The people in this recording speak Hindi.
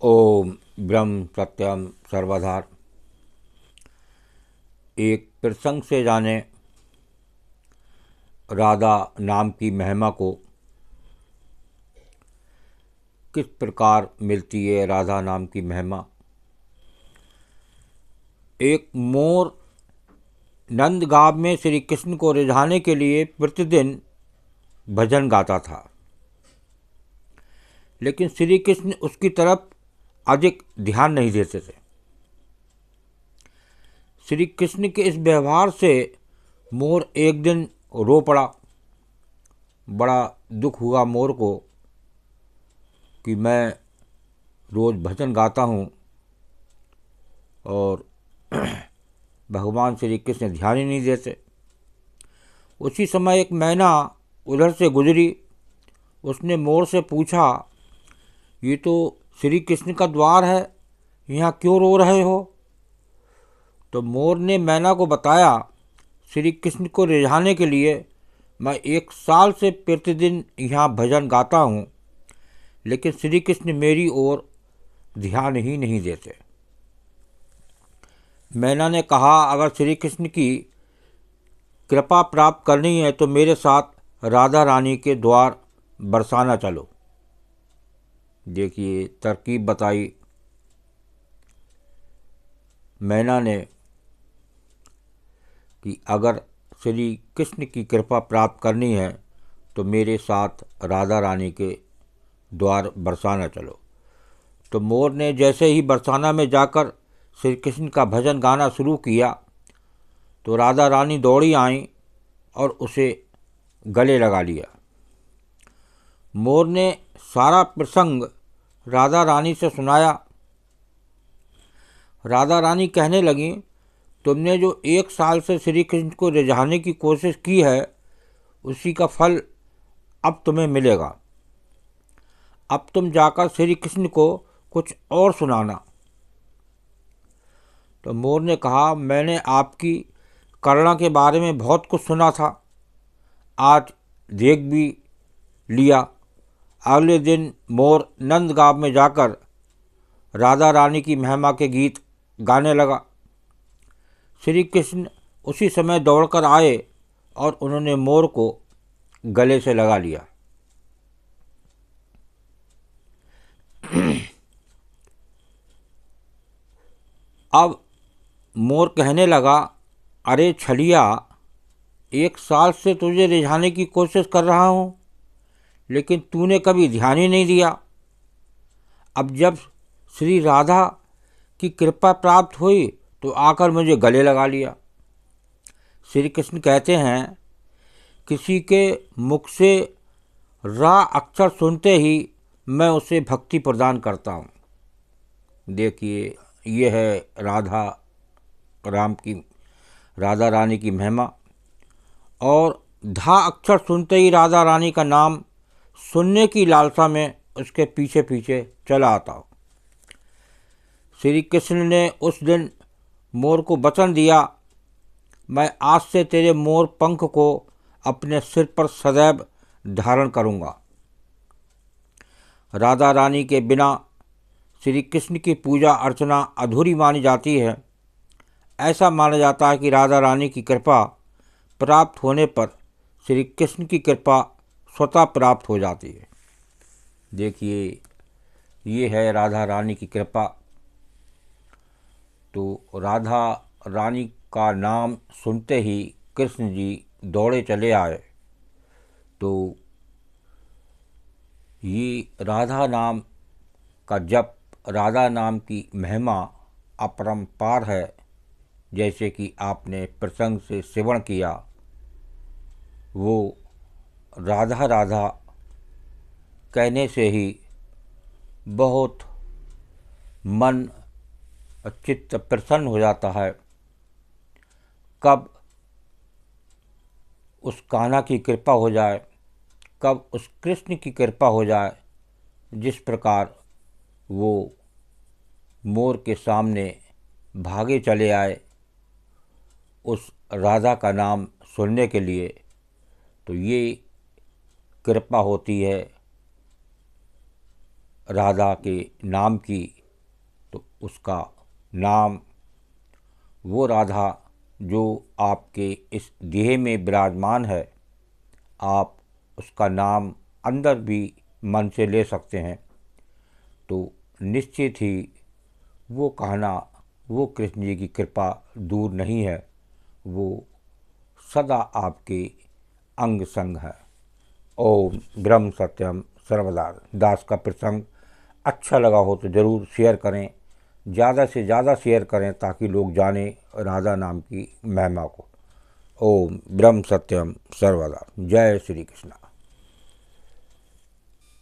ओम ब्रह्म सत्यम सर्वधार। एक प्रसंग से जाने राधा नाम की महिमा को। किस प्रकार मिलती है राधा नाम की महिमा। एक मोर नंदगांव में श्री कृष्ण को रिझाने के लिए प्रतिदिन भजन गाता था, लेकिन श्री कृष्ण उसकी तरफ अधिक ध्यान नहीं देते थे। श्री कृष्ण के इस व्यवहार से मोर एक दिन रो पड़ा। बड़ा दुख हुआ मोर को कि मैं रोज़ भजन गाता हूँ और भगवान श्री कृष्ण ध्यान ही नहीं देते। उसी समय एक मैना उधर से गुजरी। उसने मोर से पूछा, ये तो श्री कृष्ण का द्वार है, यहाँ क्यों रो रहे हो? तो मोर ने मैना को बताया, श्री कृष्ण को रिझाने के लिए मैं 1 साल से प्रतिदिन यहाँ भजन गाता हूँ, लेकिन श्री कृष्ण मेरी ओर ध्यान ही नहीं देते। मैना ने कहा, अगर श्री कृष्ण की कृपा प्राप्त करनी है तो मेरे साथ राधा रानी के द्वार बरसाना चलो। देखिए तरकीब बताई मैना ने कि अगर श्री कृष्ण की कृपा प्राप्त करनी है तो मेरे साथ राधा रानी के द्वार बरसाना चलो। तो मोर ने जैसे ही बरसाना में जाकर श्री कृष्ण का भजन गाना शुरू किया तो राधा रानी दौड़ी आईं और उसे गले लगा लिया। मोर ने सारा प्रसंग राधा रानी से सुनाया। राधा रानी कहने लगी, तुमने जो 1 साल से श्री कृष्ण को रिझाने की कोशिश की है उसी का फल अब तुम्हें मिलेगा। अब तुम जाकर श्री कृष्ण को कुछ और सुनाना। तो मोर ने कहा, मैंने आपकी करुणा के बारे में बहुत कुछ सुना था, आज देख भी लिया। अगले दिन मोर नंदगांव में जाकर राधा रानी की महिमा के गीत गाने लगा। श्री कृष्ण उसी समय दौड़कर आए और उन्होंने मोर को गले से लगा लिया। अब मोर कहने लगा, अरे छलिया, 1 साल से तुझे रिझाने की कोशिश कर रहा हूँ, लेकिन तूने कभी ध्यान ही नहीं दिया। अब जब श्री राधा की कृपा प्राप्त हुई तो आकर मुझे गले लगा लिया। श्री कृष्ण कहते हैं, किसी के मुख से रा अक्षर सुनते ही मैं उसे भक्ति प्रदान करता हूँ। देखिए ये है राधा रानी की महिमा। और धा अक्षर सुनते ही राधा रानी का नाम सुनने की लालसा में उसके पीछे पीछे चला आता हूँ। श्री कृष्ण ने उस दिन मोर को वचन दिया, मैं आज से तेरे मोर पंख को अपने सिर पर सदैव धारण करूँगा। राधा रानी के बिना श्री कृष्ण की पूजा अर्चना अधूरी मानी जाती है। ऐसा माना जाता है कि राधा रानी की कृपा प्राप्त होने पर श्री कृष्ण की कृपा स्वतः प्राप्त हो जाती है। देखिए ये है राधा रानी की कृपा। तो राधा रानी का नाम सुनते ही कृष्ण जी दौड़े चले आए। तो ये राधा नाम का जप, राधा नाम की महिमा अपरंपार है। जैसे कि आपने प्रसंग से श्रवण किया, वो राधा राधा कहने से ही बहुत मन चित्त प्रसन्न हो जाता है। कब उस कान्हा की कृपा हो जाए, कब उस कृष्ण की कृपा हो जाए, जिस प्रकार वो मोर के सामने भागे चले आए उस राधा का नाम सुनने के लिए। तो ये कृपा होती है राधा के नाम की। तो उसका नाम, वो राधा जो आपके इस देह में विराजमान है, आप उसका नाम अंदर भी मन से ले सकते हैं। तो निश्चित ही वो कहना, वो कृष्ण जी की कृपा दूर नहीं है, वो सदा आपके अंग संग है। ओम ब्रह्म सत्यम सर्वदा। दास का प्रसंग अच्छा लगा हो तो ज़रूर शेयर करें, ज़्यादा से ज़्यादा शेयर करें ताकि लोग जानें राधा नाम की महिमा को। ओम ब्रह्म सत्यम सर्वदा। जय श्री कृष्ण।